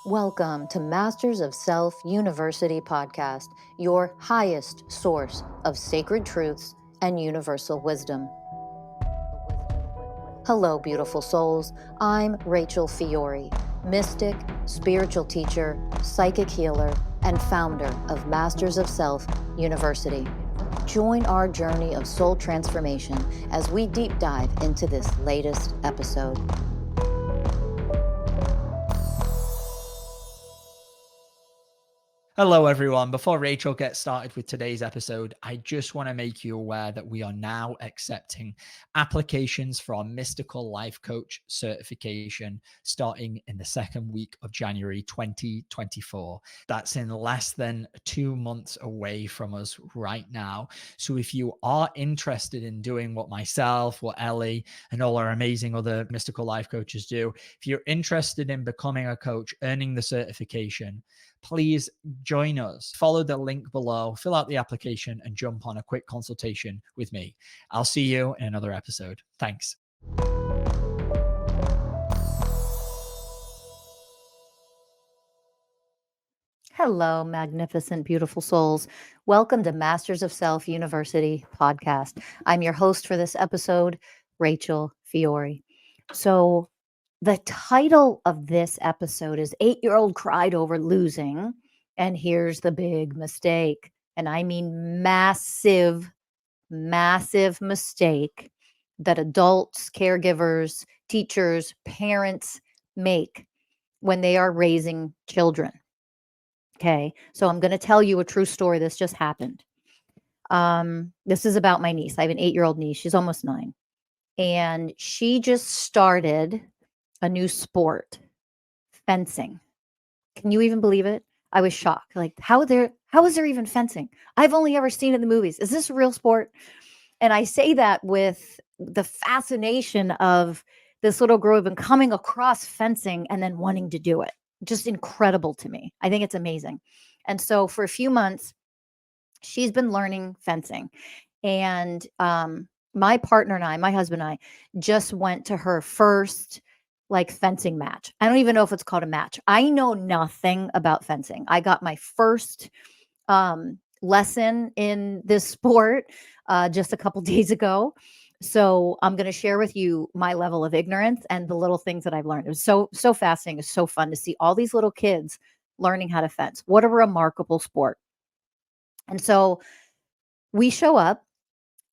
Welcome to Masters of Self University podcast, your highest source of sacred truths and universal wisdom. Hello, beautiful souls. I'm Rachel Fiori, mystic, spiritual teacher, psychic healer, and founder of Masters of Self University. Join our journey of soul transformation as we deep dive into this latest episode. Hello, everyone. Before Rachel gets started with today's episode, I just want to make you aware that we are now accepting applications for our Mystical Life Coach certification starting in the second week of January 2024. That's in less than 2 months away from us right now. So if you are interested in doing what myself, what Ellie, and all our amazing other Mystical Life Coaches do, if you're interested in becoming a coach, earning the certification, please join us. Follow the link below, fill out the application, and jump on a quick consultation with me. I'll see you in another episode. Thanks. Hello, magnificent, beautiful souls. Welcome to Masters of Self University podcast. I'm your host for this episode, Rachel Fiori. So, the title of this episode is 8-Year-Old Cried Over Losing, and here's the big mistake. And I mean massive, massive mistake that adults, caregivers, teachers, parents make when they are raising children. Okay, so I'm going to tell you a true story. This just happened. This is about my niece. I have an 8-year-old niece. She's almost 9. And she just started a new sport, fencing. Can you even believe it? I was shocked. Like, how is there even fencing? I've only ever seen it in the movies. Is this a real sport? And I say that with the fascination of this little girl been coming across fencing and then wanting to do it. Just incredible to me. I think it's amazing. And so for a few months, she's been learning fencing. And my partner and I, my husband and I, just went to her first fencing match. I don't even know if it's called a match. I know nothing about fencing. I got my first lesson in this sport just a couple days ago. So I'm going to share with you my level of ignorance and the little things that I've learned. It was so fascinating. It's so fun to see all these little kids learning how to fence. What a remarkable sport. And so we show up,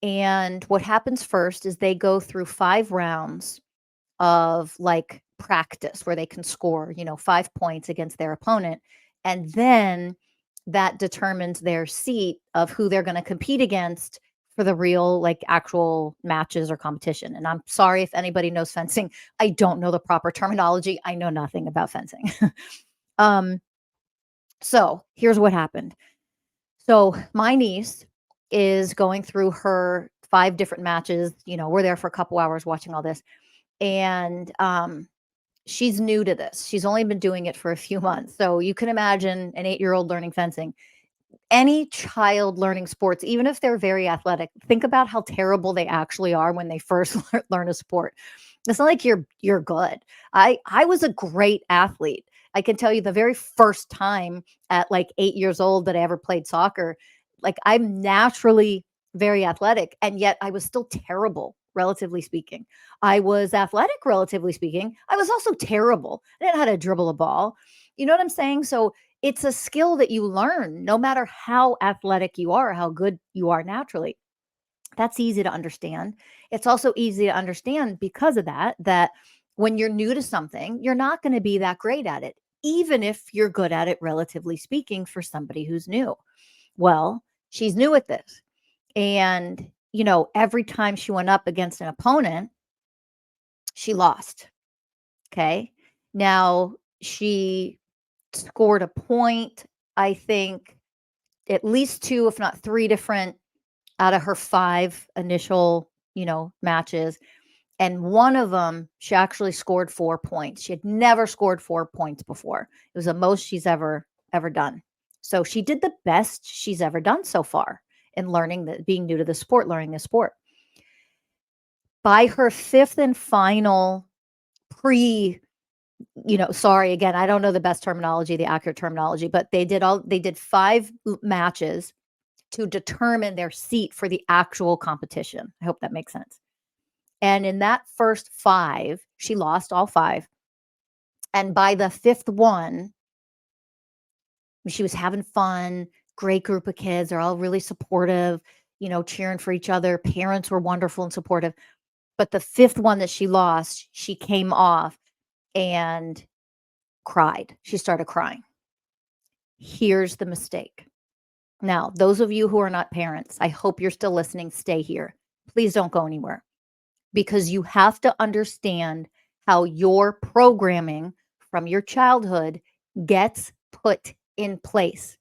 and what happens first is they go through 5 rounds of practice where they can score, 5 points against their opponent. And then that determines their seat of who they're going to compete against for the real, actual matches or competition. And I'm sorry if anybody knows fencing. I don't know the proper terminology. I know nothing about fencing. So here's what happened. So my niece is going through her 5 different matches. We're there for a couple hours watching all this. And she's new to this. She's only been doing it for a few months. So you can imagine an 8-year-old learning fencing. Any child learning sports, even if they're very athletic, think about how terrible they actually are when they first learn a sport. It's not like you're good. I was a great athlete. I can tell you the very first time at 8 years old that I ever played soccer, I'm naturally very athletic, and yet I was still terrible, relatively speaking. I was athletic, relatively speaking. I was also terrible. I didn't know how to dribble a ball. You know what I'm saying? So it's a skill that you learn no matter how athletic you are, how good you are naturally. That's easy to understand. It's also easy to understand because of that when you're new to something, you're not going to be that great at it, even if you're good at it, relatively speaking, for somebody who's new. Well, she's new at this. And, every time she went up against an opponent, she lost. Okay. Now, she scored a point, I think, at least 2, if not 3 different out of her 5 initial, matches. And one of them, she actually scored 4 points. She had never scored 4 points before. It was the most she's ever done. So she did the best she's ever done so far in being new to the sport, learning the sport. By her 5th and final sorry, again, I don't know the best terminology, the accurate terminology, but they did 5 matches to determine their seat for the actual competition. I hope that makes sense. And in that first 5, she lost all 5. And by the 5th one, she was having fun, great group of kids. They're all really supportive, cheering for each other. Parents were wonderful and supportive. But the 5th one that she lost, she came off and cried. She started crying. Here's the mistake. Now, those of you who are not parents, I hope you're still listening. Stay here. Please don't go anywhere, because you have to understand how your programming from your childhood gets put in place.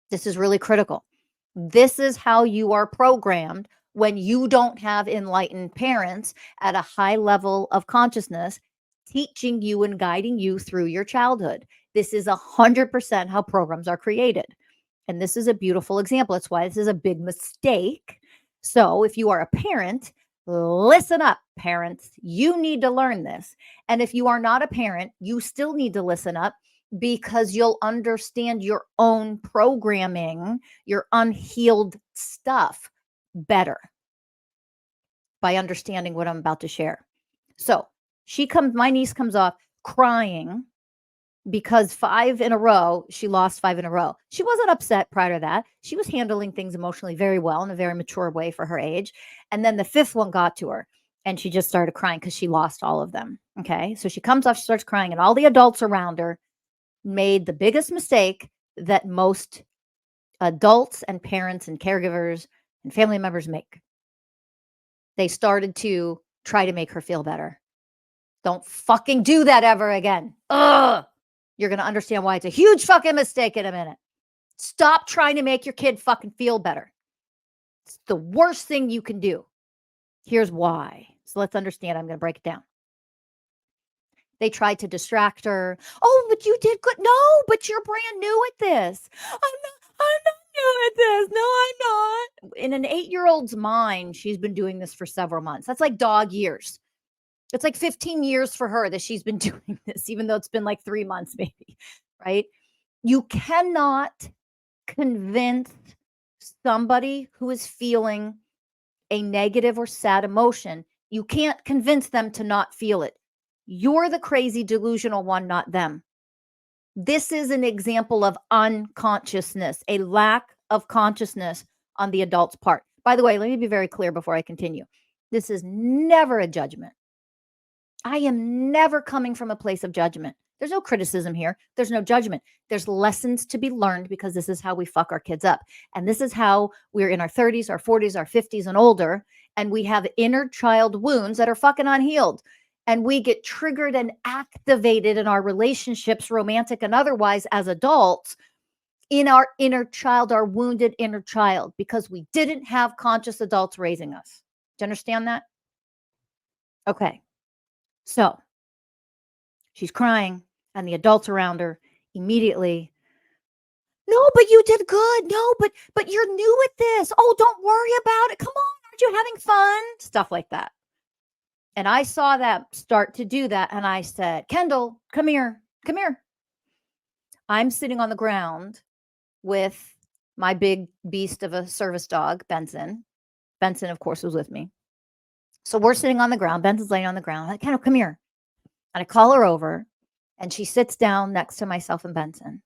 This is really critical. This is how you are programmed when you don't have enlightened parents at a high level of consciousness teaching you and guiding you through your childhood. This is 100% how programs are created. And this is a beautiful example. That's why this is a big mistake. So if you are a parent, listen up, parents. You need to learn this. And if you are not a parent, you still need to listen up, because you'll understand your own programming, your unhealed stuff better by understanding what I'm about to share. So my niece comes off crying because 5 in a row, she lost 5 in a row. She wasn't upset prior to that. She was handling things emotionally very well in a very mature way for her age. And then the 5th one got to her and she just started crying because she lost all of them. Okay. So she comes off, she starts crying, and all the adults around her made the biggest mistake that most adults and parents and caregivers and family members make. They started to try to make her feel better. Don't fucking do that ever again. Ugh. You're going to understand why it's a huge fucking mistake in a minute. Stop trying to make your kid fucking feel better. It's the worst thing you can do. Here's why. So let's understand. I'm going to break it down. They tried to distract her. Oh, but you did good. No, but you're brand new at this. I'm not new at this. No, I'm not. In an 8-year-old's mind, she's been doing this for several months. That's like dog years. It's like 15 years for her that she's been doing this, even though it's been like 3 months, maybe, right? You cannot convince somebody who is feeling a negative or sad emotion. You can't convince them to not feel it. You're the crazy, delusional one, not them. This is an example of unconsciousness, a lack of consciousness on the adult's part. By the way, let me be very clear before I continue. This is never a judgment. I am never coming from a place of judgment. There's no criticism here. There's no judgment. There's lessons to be learned, because this is how we fuck our kids up. And this is how we're in our 30s, our 40s, our 50s, and older. And we have inner child wounds that are fucking unhealed. And we get triggered and activated in our relationships, romantic and otherwise, as adults, in our inner child, our wounded inner child, because we didn't have conscious adults raising us. Do you understand that? Okay. So she's crying, and the adults around her immediately, no, but you did good. No, but you're new at this. Oh, don't worry about it. Come on, aren't you having fun? Stuff like that. And I saw that start to do that, and I said, Kendall, come here. Come here. I'm sitting on the ground with my big beast of a service dog, Benson. Benson, of course, was with me. So we're sitting on the ground. Benson's laying on the ground. I'm like, Kendall, come here. And I call her over, and she sits down next to myself and Benson.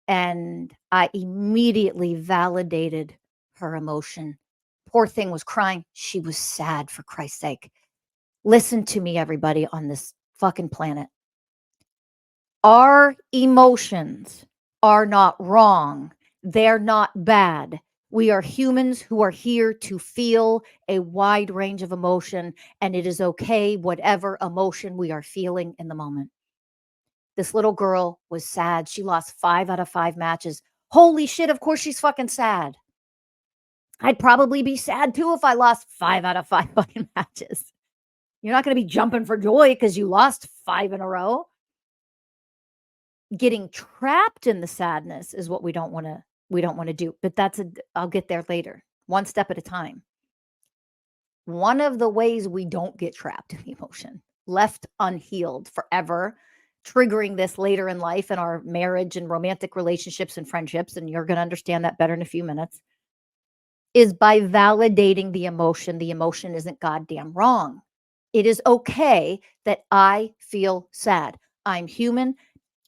And I immediately validated her emotion. Poor thing was crying. She was sad, for Christ's sake. Listen to me, everybody on this fucking planet. Our emotions are not wrong. They're not bad. We are humans who are here to feel a wide range of emotion, and it is okay, whatever emotion we are feeling in the moment. This little girl was sad. She lost 5 out of 5 matches. Holy shit, of course she's fucking sad. I'd probably be sad too if I lost 5 out of 5 fucking matches. You're not going to be jumping for joy because you lost 5 in a row. Getting trapped in the sadness is what we don't want to do. But I'll get there later. One step at a time. One of the ways we don't get trapped in emotion, left unhealed forever, triggering this later in life in our marriage and romantic relationships and friendships, and you're going to understand that better in a few minutes, is by validating the emotion. The emotion isn't goddamn wrong. It is okay that I feel sad. I'm human.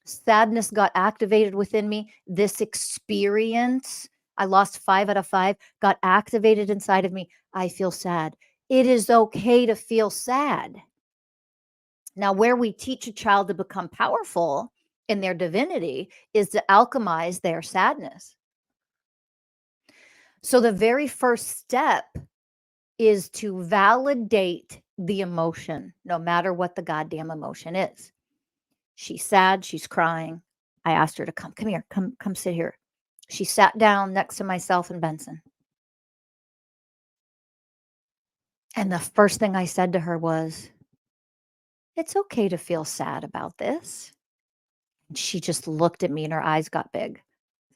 Sadness got activated within me. This experience, I lost 5 out of 5, got activated inside of me. I feel sad. It is okay to feel sad. Now, where we teach a child to become powerful in their divinity is to alchemize their sadness. So, the very first step is to validate the emotion, no matter what the goddamn emotion is. She's sad, she's crying. I asked her to come here, come sit here. She sat down next to myself and Benson. And the first thing I said to her was, "It's okay to feel sad about this." And she just looked at me and her eyes got big.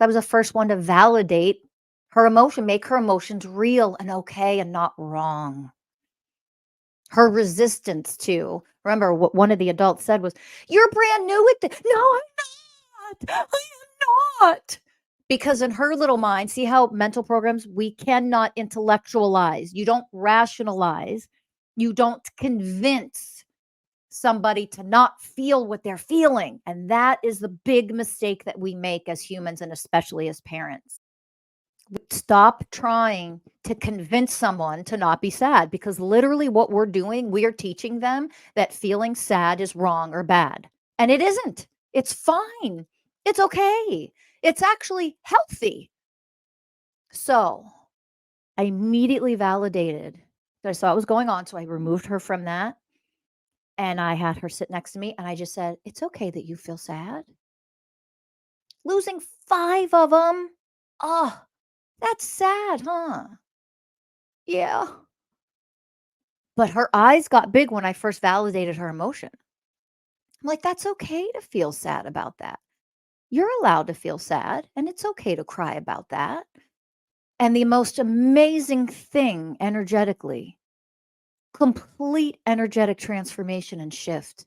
I was the first one to validate her emotion, make her emotions real and okay and not wrong. Her resistance to, remember what one of the adults said was, "You're brand new at this." No, I'm not. I am not. Because in her little mind, see how mental programs, we cannot intellectualize. You don't rationalize. You don't convince somebody to not feel what they're feeling. And that is the big mistake that we make as humans and especially as parents. Stop trying to convince someone to not be sad, because literally what we're doing, we are teaching them that feeling sad is wrong or bad. And it isn't. It's fine. It's okay. It's actually healthy. So I immediately validated that I saw what was going on. So I removed her from that and I had her sit next to me and I just said, "It's okay that you feel sad. Losing 5 of them. Oh, that's sad, huh? Yeah." But her eyes got big when I first validated her emotion. I'm like, "That's okay to feel sad about that. You're allowed to feel sad, and it's okay to cry about that." And the most amazing thing energetically, complete energetic transformation and shift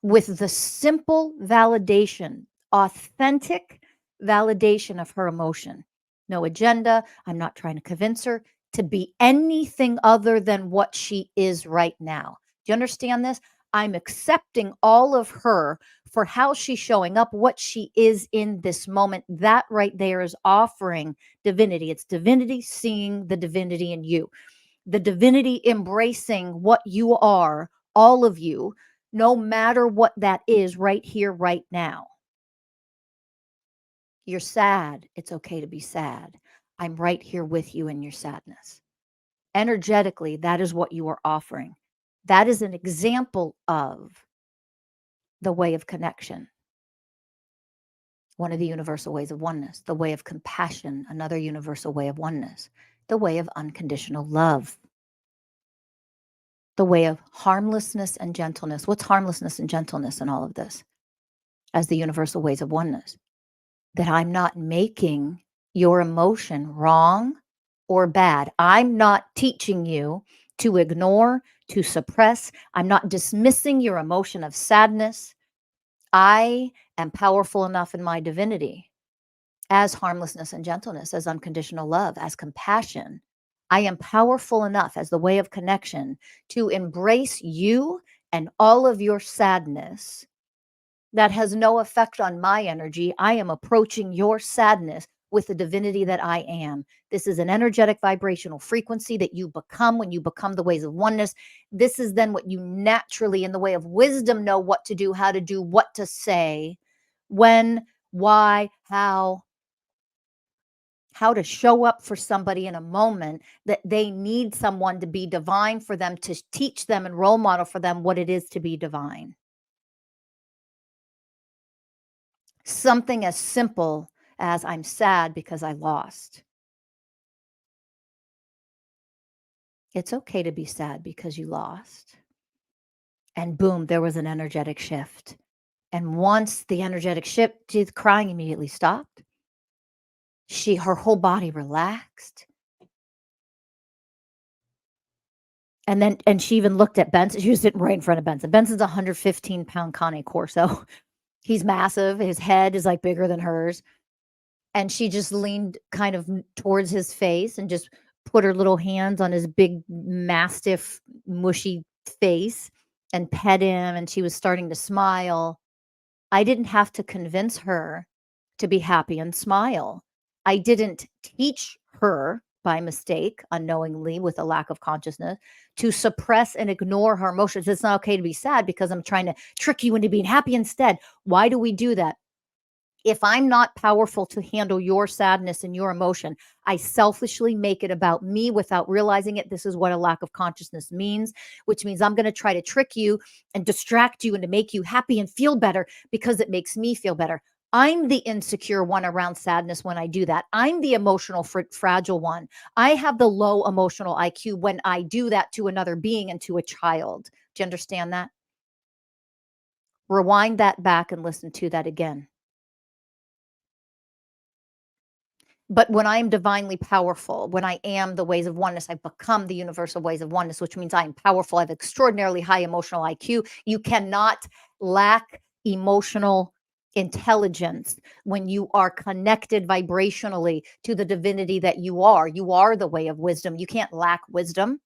with the simple validation, authentic validation of her emotion. No agenda. I'm not trying to convince her to be anything other than what she is right now. Do you understand this? I'm accepting all of her for how she's showing up, what she is in this moment. That right there is offering divinity. It's divinity seeing the divinity in you, the divinity embracing what you are, all of you, no matter what that is, right here, right now. You're sad. It's okay to be sad. I'm right here with you in your sadness. Energetically, that is what you are offering. That is an example of the way of connection, one of the universal ways of oneness, the way of compassion, another universal way of oneness, the way of unconditional love, the way of harmlessness and gentleness. What's harmlessness and gentleness in all of this? As the universal ways of oneness, that I'm not making your emotion wrong or bad. I'm not teaching you to ignore, to suppress. I'm not dismissing your emotion of sadness. I am powerful enough in my divinity as harmlessness and gentleness, as unconditional love, as compassion. I am powerful enough as the way of connection to embrace you and all of your sadness. That has no effect on my energy. I am approaching your sadness with the divinity that I am. This is an energetic vibrational frequency that you become when you become the ways of oneness. This is then what you naturally, in the way of wisdom, know what to do, how to do, what to say, when, why, how to show up for somebody in a moment that they need someone to be divine for them, to teach them and role model for them what it is to be divine. Something as simple as, "I'm sad because I lost." It's okay to be sad because you lost. And boom, there was an energetic shift. And once the energetic shift, the crying immediately stopped. Her whole body relaxed. And she even looked at Benson. She was sitting right in front of Benson. Benson's a 115-pound Cane Corso. He's massive. His head is like bigger than hers. And she just leaned kind of towards his face and just put her little hands on his big mastiff mushy face and pet him, and she was starting to smile. I didn't have to convince her to be happy and smile. I didn't teach her by mistake, unknowingly, with a lack of consciousness, to suppress and ignore her emotions. It's not okay to be sad because I'm trying to trick you into being happy instead. Why do we do that? If I'm not powerful to handle your sadness and your emotion, I selfishly make it about me without realizing it. This is what a lack of consciousness means, which means I'm going to try to trick you and distract you and to make you happy and feel better because it makes me feel better. I'm the insecure one around sadness when I do that. I'm the emotional fragile one. I have the low emotional IQ when I do that to another being and to a child. Do you understand that? Rewind that back and listen to that again. But when I am divinely powerful, when I am the ways of oneness, I've become the universal ways of oneness, which means I am powerful. I have extraordinarily high emotional IQ. You cannot lack emotional intelligence when you are connected vibrationally to the divinity that you are. You are the way of wisdom. You can't lack wisdom.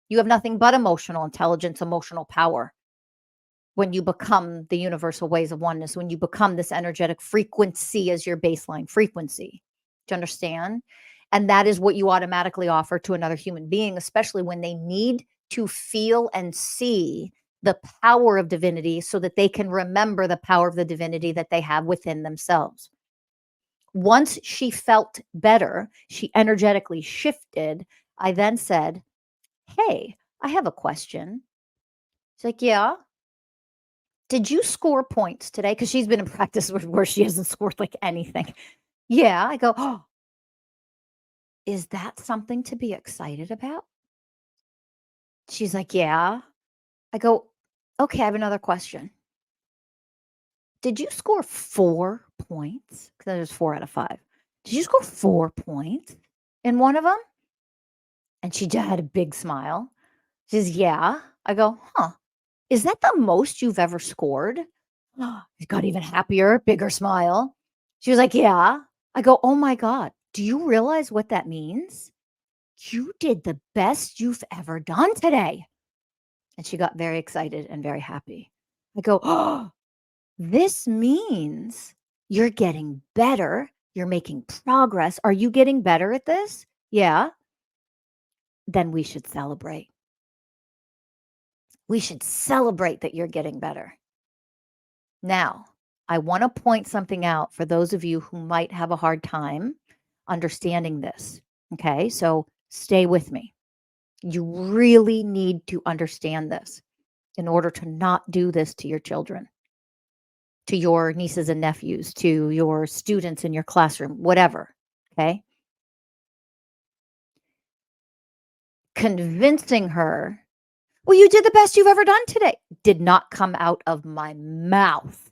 You have nothing but emotional intelligence, emotional power when you become the universal ways of oneness, when you become this energetic frequency as your baseline frequency. Do you understand? And that is what you automatically offer to another human being, especially when they need to feel and see the power of divinity so that they can remember the power of the divinity that they have within themselves. Once she felt better, she energetically shifted. I then said, "Hey, I have a question." She's like, "Yeah." "Did you score points today?" Because she's been in practice where she hasn't scored like anything. "Yeah." I go, "Oh, is that something to be excited about?" She's like, "Yeah." I go, "Okay, I have another question. Did you score 4 points?" Because there's 4 out of 5. "Did you score 4 points in one of them?" And she just had a big smile. She says, "Yeah." I go, "Huh. Is that the most you've ever scored?" She got even happier, bigger smile. She was like, "Yeah." I go, "Oh my God. Do you realize what that means? You did the best you've ever done today." And she got very excited and very happy. I go, "Oh, this means you're getting better. You're making progress. Are you getting better at this?" "Yeah." "Then we should celebrate. We should celebrate that you're getting better." Now, I want to point something out for those of you who might have a hard time understanding this. Okay, so stay with me. You really need to understand this in order to not do this to your children, to your nieces and nephews, to your students in your classroom, whatever. Okay, convincing her, "Well, you did the best you've ever done today," did not come out of my mouth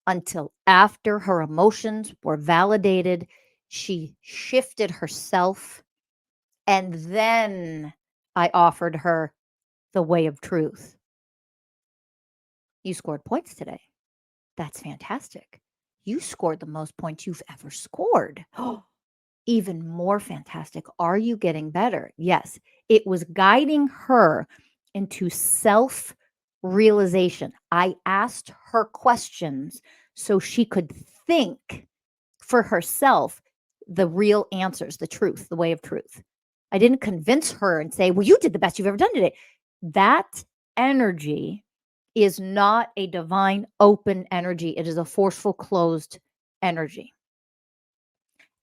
until after her emotions were validated. She shifted herself, and then I offered her the way of truth. "You scored points today. That's fantastic. You scored the most points you've ever scored." "Even more fantastic. Are you getting better?" Yes, it was guiding her into self realization. I asked her questions so she could think for herself the real answers, the truth, the way of truth. I didn't convince her and say, "Well, you did the best you've ever done today." That energy is not a divine open energy. It is a forceful closed energy.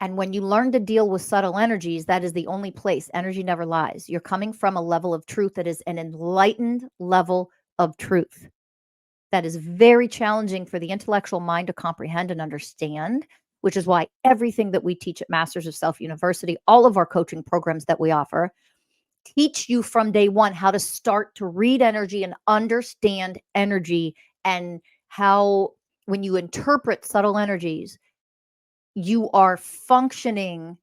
And when you learn to deal with subtle energies, that is the only place. Energy never lies. You're coming from a level of truth that is an enlightened level of truth. That is very challenging for the intellectual mind to comprehend and understand, which is why everything that we teach at Masters of Self University, all of our coaching programs that we offer, teach you from day one how to start to read energy and understand energy, and how, when you interpret subtle energies, you are functioning,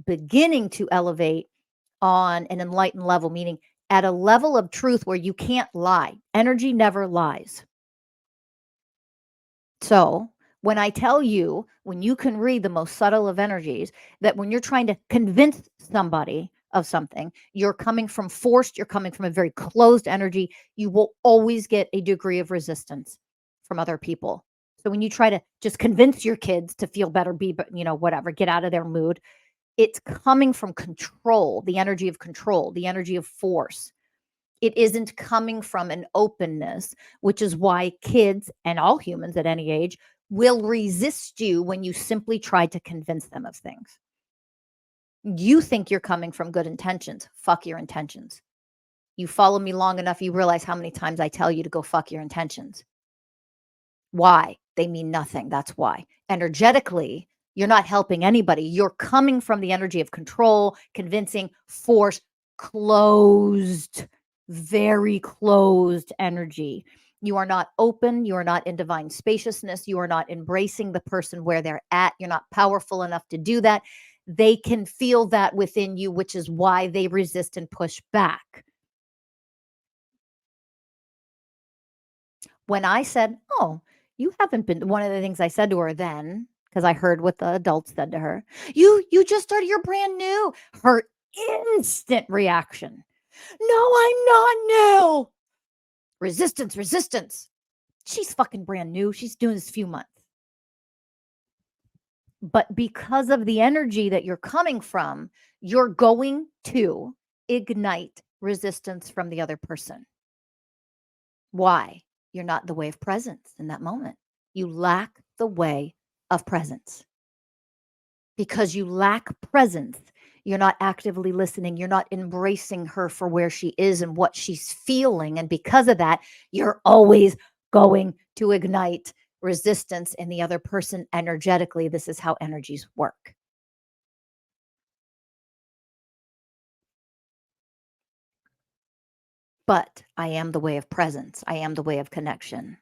beginning to elevate on an enlightened level, meaning at a level of truth where you can't lie. Energy never lies. So when I tell you, when you can read the most subtle of energies, that when you're trying to convince somebody of something, you're coming from forced, you're coming from a very closed energy, you will always get a degree of resistance from other people. So when you try to just convince your kids to feel better, be, whatever, get out of their mood, it's coming from control, the energy of control, the energy of force. It isn't coming from an openness, which is why kids and all humans at any age will resist you when you simply try to convince them of things. You think you're coming from good intentions. Fuck your intentions. You follow me long enough, you realize how many times I tell you to go fuck your intentions. Why? They mean nothing. That's why. Energetically, you're not helping anybody. You're coming from the energy of control, convincing, force, closed, very closed energy. You are not open. You are not in divine spaciousness. You are not embracing the person where they're at. You're not powerful enough to do that. They can feel that within you, which is why they resist and push back. When I said, "Oh, you haven't been," one of the things I said to her then, because I heard what the adults said to her, "You just started, you're brand new." Her instant reaction, "No, I'm not new." Resistance, resistance. She's fucking brand new. She's doing this a few months. But because of the energy that you're coming from, you're going to ignite resistance from the other person. Why? You're not the way of presence in that moment. You lack the way of presence. Because you lack presence, you're not actively listening. You're not embracing her for where she is and what she's feeling. And because of that, you're always going to ignite resistance in the other person energetically. This is how energies work. But I am the way of presence. I am the way of connection.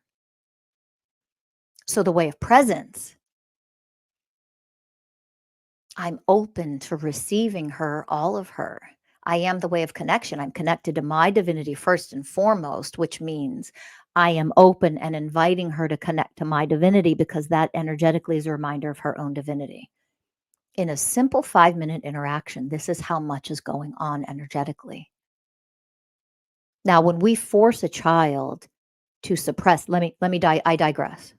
So the way of presence, I'm open to receiving her, all of her. I am the way of connection. I'm connected to my divinity first and foremost, which means I am open and inviting her to connect to my divinity because that energetically is a reminder of her own divinity. In a simple 5-minute interaction, this is how much is going on energetically. Now, when we force a child to suppress, I digress.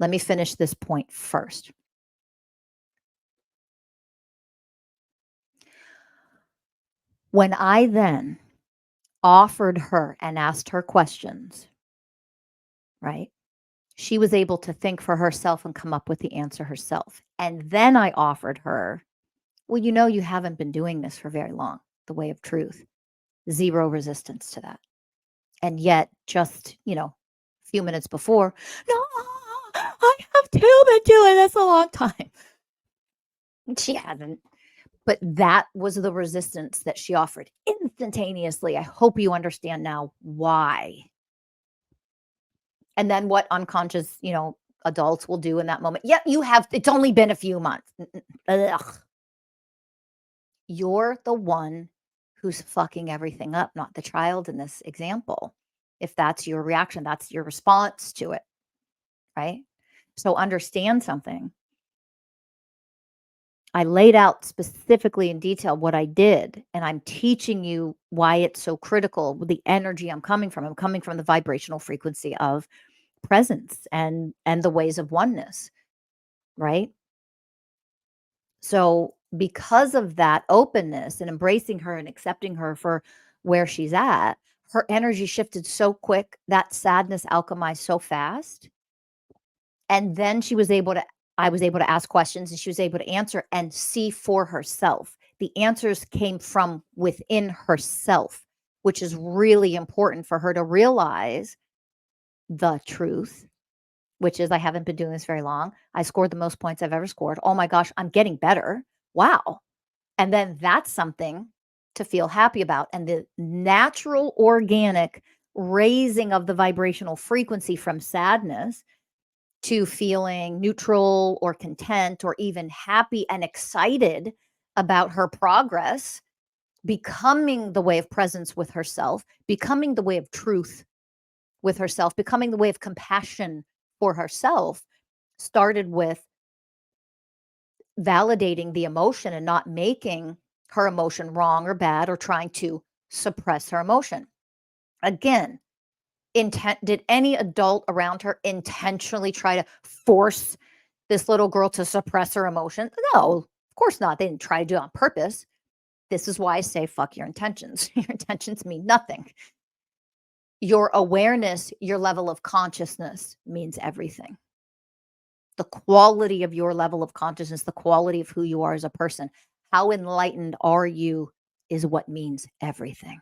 Let me finish this point first. When I then offered her and asked her questions, right? She was able to think for herself and come up with the answer herself. And then I offered her, well, you haven't been doing this for very long, the way of truth. Zero resistance to that. And yet, just, a few minutes before, no, I have too been doing this a long time. She hasn't. But that was the resistance that she offered instantaneously. I hope you understand now why. And then what unconscious, adults will do in that moment. Yep, it's only been a few months. Ugh. You're the one who's fucking everything up, not the child in this example. If that's your reaction, that's your response to it, right? So understand something. I laid out specifically in detail what I did, and I'm teaching you why it's so critical with the energy I'm coming from. I'm coming from the vibrational frequency of presence and the ways of oneness, right? So because of that openness and embracing her and accepting her for where she's at, her energy shifted so quick, that sadness alchemized so fast. And then I was able to ask questions and she was able to answer and see for herself. The answers came from within herself, which is really important for her to realize the truth, which is I haven't been doing this very long. I scored the most points I've ever scored. Oh my gosh, I'm getting better. Wow. And then that's something to feel happy about. And the natural, organic raising of the vibrational frequency from sadness to feeling neutral or content or even happy and excited about her progress becoming the way of presence with herself, becoming the way of truth with herself, becoming the way of compassion for herself, started with validating the emotion and not making her emotion wrong or bad or trying to suppress her emotion. Again, did any adult around her intentionally try to force this little girl to suppress her emotion? No, of course not. They didn't try to do it on purpose. This is why I say fuck your intentions. Your intentions mean nothing. Your awareness, your level of consciousness means everything. The quality of your level of consciousness, the quality of who you are as a person, how enlightened are you is what means everything.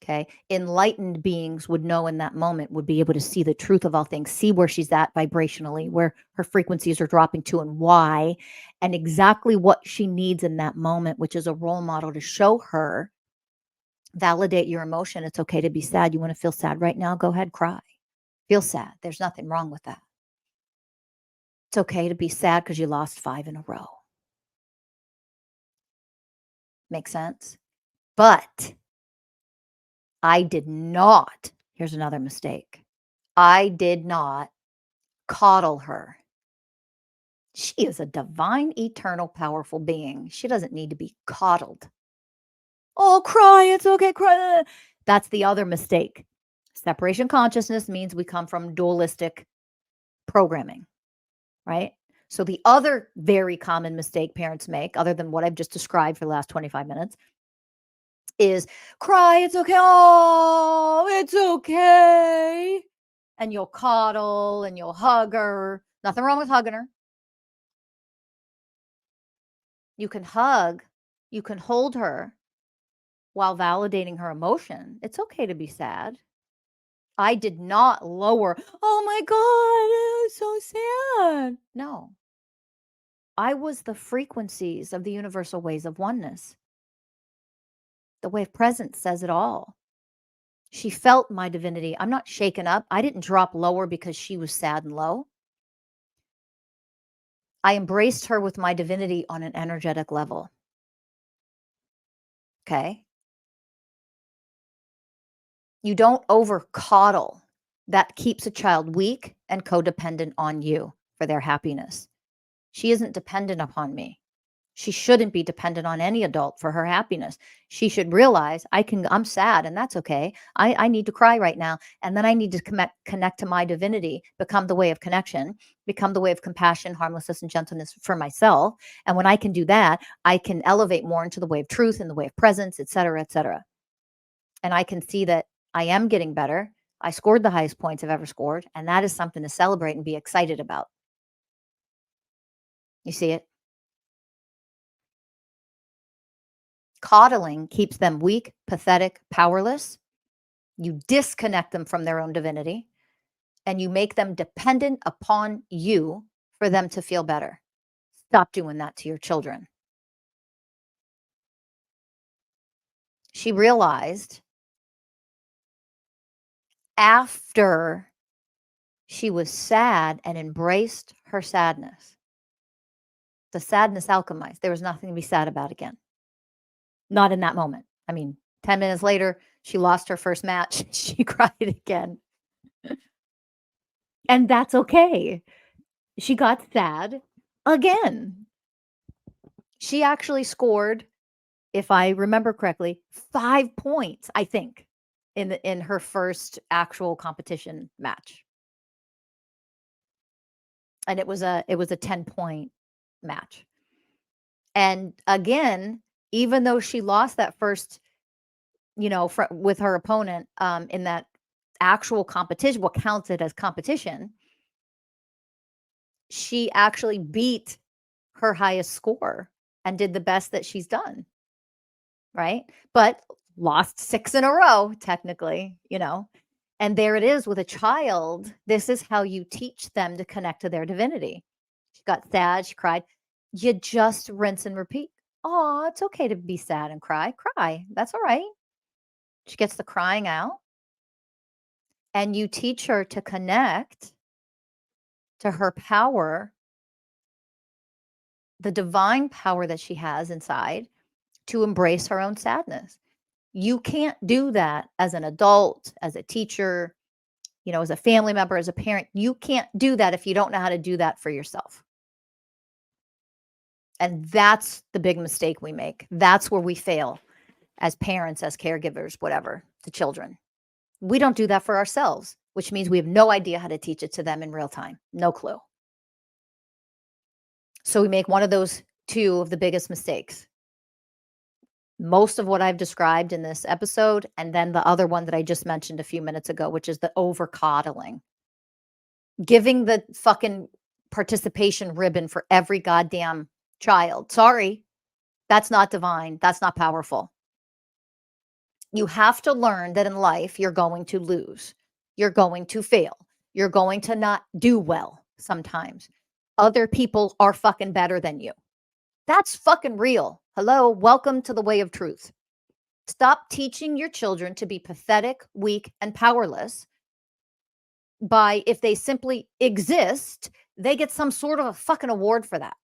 Okay. Enlightened beings would know in that moment, would be able to see the truth of all things, see where she's at vibrationally, where her frequencies are dropping to and why, and exactly what she needs in that moment, which is a role model to show her, validate your emotion. It's okay to be sad. You want to feel sad right now? Go ahead, cry. Feel sad. There's nothing wrong with that. It's okay to be sad because you lost 5 in a row. Make sense? But I did not, here's another mistake. I did not coddle her. She is a divine, eternal, powerful being. She doesn't need to be coddled. Oh, cry. It's okay. Cry. That's the other mistake. Separation consciousness means we come from dualistic programming, right? So the other very common mistake parents make, other than what I've just described for the last 25 minutes, is cry. It's okay. Oh, it's okay. And you'll coddle and you'll hug her. Nothing wrong with hugging her. You can hug, you can hold her while validating her emotion. It's okay to be sad. I did not lower, oh my God, it's so sad. No, I was the frequencies of the universal ways of oneness. The way of presence says it all. She felt my divinity. I'm not shaken up. I didn't drop lower because she was sad and low. I embraced her with my divinity on an energetic level. Okay. You don't over coddle. That keeps a child weak and codependent on you for their happiness. She isn't dependent upon me. She shouldn't be dependent on any adult for her happiness. She should realize I'm sad and that's okay. I need to cry right now. And then I need to connect to my divinity, become the way of connection, become the way of compassion, harmlessness, and gentleness for myself. And when I can do that, I can elevate more into the way of truth and the way of presence, et cetera, et cetera. And I can see that I am getting better. I scored the highest points I've ever scored. And that is something to celebrate and be excited about. You see it? Coddling keeps them weak, pathetic, powerless. You disconnect them from their own divinity and you make them dependent upon you for them to feel better. Stop doing that to your children. She realized after she was sad and embraced her sadness, the sadness alchemized. There was nothing to be sad about again. Not in that moment. I mean, 10 minutes later, she lost her first match. She cried again. And that's okay. She got sad again. She actually scored, if I remember correctly, 5 points, I think, in her first actual competition match. And it was a 10-point match. And again, even though she lost that first, with her opponent, in that actual competition, what counted as competition, she actually beat her highest score and did the best that she's done, right? But lost 6 in a row, technically, And there it is with a child. This is how you teach them to connect to their divinity. She got sad, she cried. You just rinse and repeat. Oh, it's okay to be sad and cry. Cry. That's all right. She gets the crying out. And you teach her to connect to her power, the divine power that she has inside, to embrace her own sadness. You can't do that as an adult, as a teacher, as a family member, as a parent. You can't do that if you don't know how to do that for yourself. And that's the big mistake we make. That's where we fail as parents, as caregivers, whatever, to children. We don't do that for ourselves, which means we have no idea how to teach it to them in real time. No clue. So we make one of those two of the biggest mistakes. Most of what I've described in this episode, and then the other one that I just mentioned a few minutes ago, which is the over coddling. Giving the fucking participation ribbon for every goddamn child. Sorry, that's not divine. That's not powerful. You have to learn that in life, you're going to lose. You're going to fail. You're going to not do well sometimes. Other people are fucking better than you. That's fucking real. Hello, welcome to the way of truth. Stop teaching your children to be pathetic, weak, and powerless by if they simply exist, they get some sort of a fucking award for that.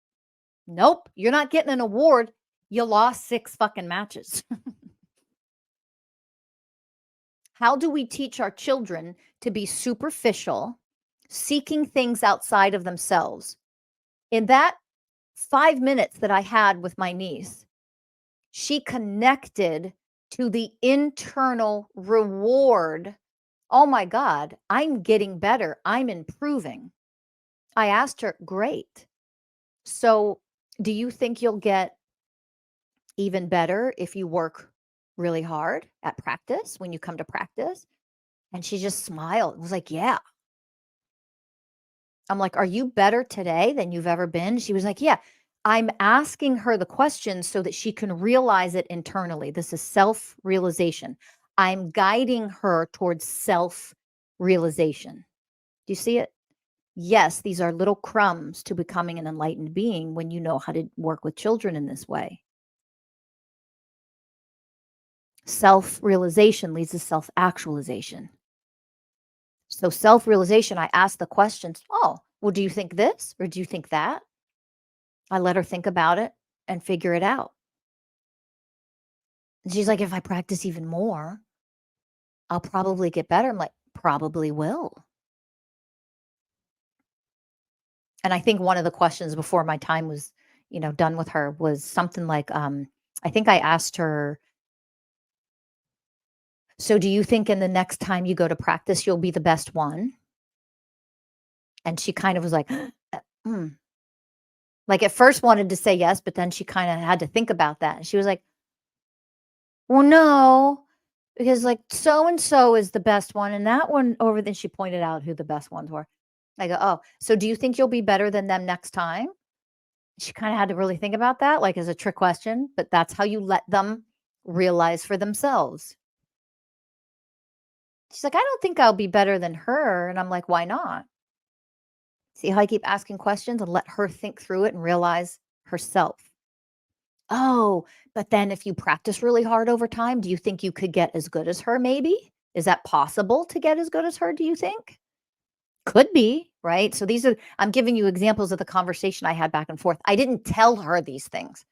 Nope, you're not getting an award. You lost 6 fucking matches. How do we teach our children to be superficial, seeking things outside of themselves? In that 5 minutes that I had with my niece, she connected to the internal reward. Oh my God, I'm getting better. I'm improving. I asked her, great. So, do you think you'll get even better if you work really hard at practice when you come to practice? And she just smiled and was like, yeah. I'm like, are you better today than you've ever been? She was like, yeah. I'm asking her the question so that she can realize it internally. This is self realization. I'm guiding her towards self realization. Do you see it? Yes, these are little crumbs to becoming an enlightened being when you know how to work with children in this way. Self realization leads to self actualization. So, self realization, I ask the questions, oh, well, do you think this or do you think that? I let her think about it and figure it out. And she's like, if I practice even more, I'll probably get better. I'm like, probably will. And I think one of the questions before my time was, done with her was something like, I think I asked her, so do you think in the next time you go to practice, you'll be the best one? And she kind of was like, mm. Like at first wanted to say yes, but then she kind of had to think about that. And she was like, well, no, because like so and so is the best one. And that one over then she pointed out who the best ones were. I go, oh, so do you think you'll be better than them next time? She kind of had to really think about that, like as a trick question, but that's how you let them realize for themselves. She's like, I don't think I'll be better than her. And I'm like, why not? See how I keep asking questions and let her think through it and realize herself. Oh, but then if you practice really hard over time, do you think you could get as good as her maybe? Is that possible to get as good as her, do you think? Could be, right? So I'm giving you examples of the conversation I had back and forth. I didn't tell her these things.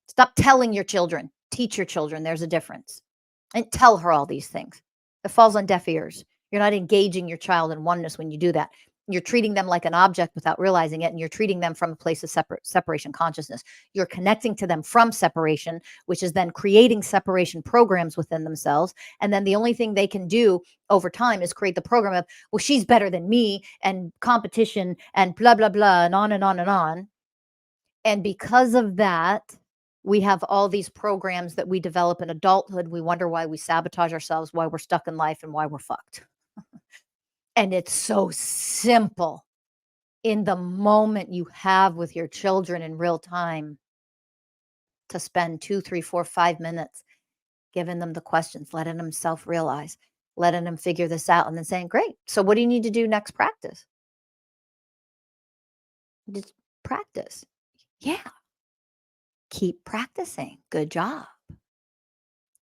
Stop telling your children. Teach your children. There's a difference. And tell her all these things. It falls on deaf ears. You're not engaging your child in oneness when you do that. You're treating them like an object without realizing it, and you're treating them from a place of separation consciousness. You're connecting to them from separation, which is then creating separation programs within themselves. And then the only thing they can do over time is create the program of, well, she's better than me, and competition, and blah, blah, blah, and on and on and on. And because of that, we have all these programs that we develop in adulthood. We wonder why we sabotage ourselves, why we're stuck in life, and why we're fucked. And it's so simple in the moment you have with your children in real time to spend 2, 3, 4, 5 minutes giving them the questions, letting them self-realize, letting them figure this out, and then saying, great, so what do you need to do next practice? Just practice. Yeah. Keep practicing. Good job.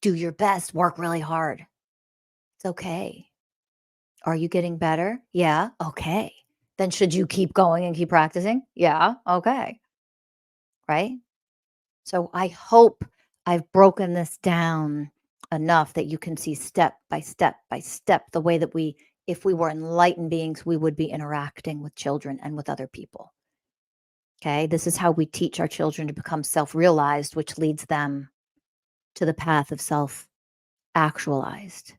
Do your best. Work really hard. It's okay. Are you getting better? Yeah. Okay. Then should you keep going and keep practicing? Yeah. Okay. Right. So I hope I've broken this down enough that you can see step by step by step the way that if we were enlightened beings, we would be interacting with children and with other people. Okay. This is how we teach our children to become self realized, which leads them to the path of self actualized.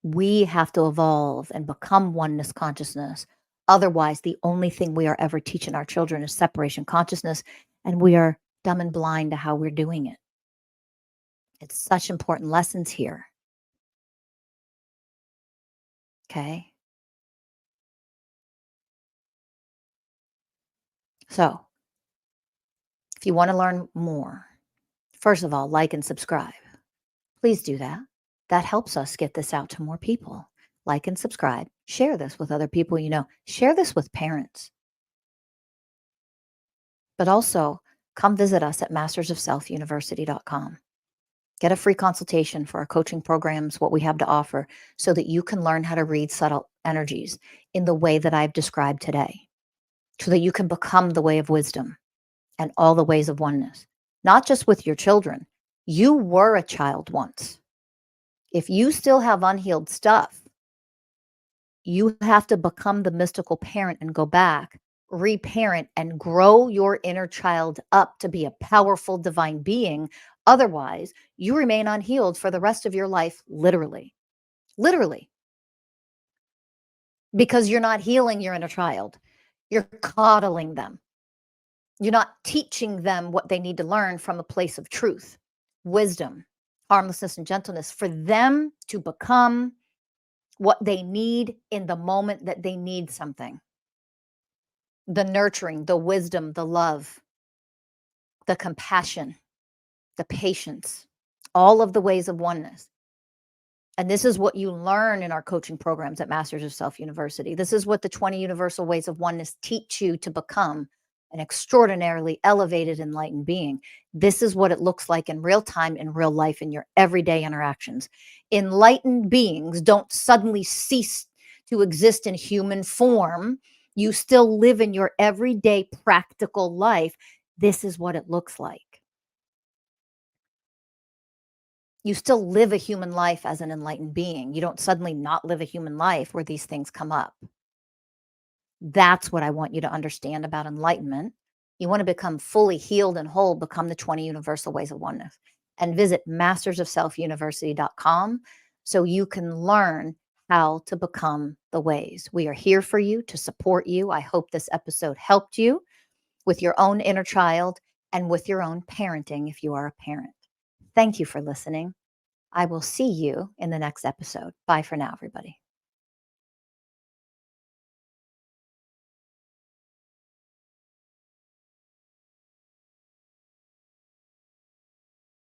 We have to evolve and become oneness consciousness. Otherwise, the only thing we are ever teaching our children is separation consciousness, and we are dumb and blind to how we're doing it. It's such important lessons here. Okay. So, if you want to learn more, first of all, like and subscribe. Please do that. That helps us get this out to more people. Like and subscribe. Share this with other people you know. Share this with parents. But also, come visit us at mastersofselfuniversity.com. Get a free consultation for our coaching programs, what we have to offer, so that you can learn how to read subtle energies in the way that I've described today, so that you can become the way of wisdom and all the ways of oneness, not just with your children. You were a child once. If you still have unhealed stuff, you have to become the mystical parent and go back, reparent, and grow your inner child up to be a powerful divine being. Otherwise, you remain unhealed for the rest of your life, literally. Literally. Because you're not healing your inner child. You're coddling them. You're not teaching them what they need to learn from a place of truth, wisdom, harmlessness, and gentleness for them to become what they need in the moment that they need something. The nurturing, the wisdom, the love, the compassion, the patience, all of the ways of oneness. And this is what you learn in our coaching programs at Masters of Self University. This is what the 20 Universal Ways of Oneness teach you to become an extraordinarily elevated, enlightened being. This is what it looks like in real time, in real life, in your everyday interactions. Enlightened beings don't suddenly cease to exist in human form. You still live in your everyday practical life. This is what it looks like. You still live a human life as an enlightened being. You don't suddenly not live a human life where these things come up. That's what I want you to understand about enlightenment. You want to become fully healed and whole, become the 20 Universal Ways of Oneness, and visit mastersofselfuniversity.com so you can learn how to become the ways. We are here for you to support you. I hope this episode helped you with your own inner child and with your own parenting if you are a parent. Thank you for listening. I will see you in the next episode. Bye for now, everybody.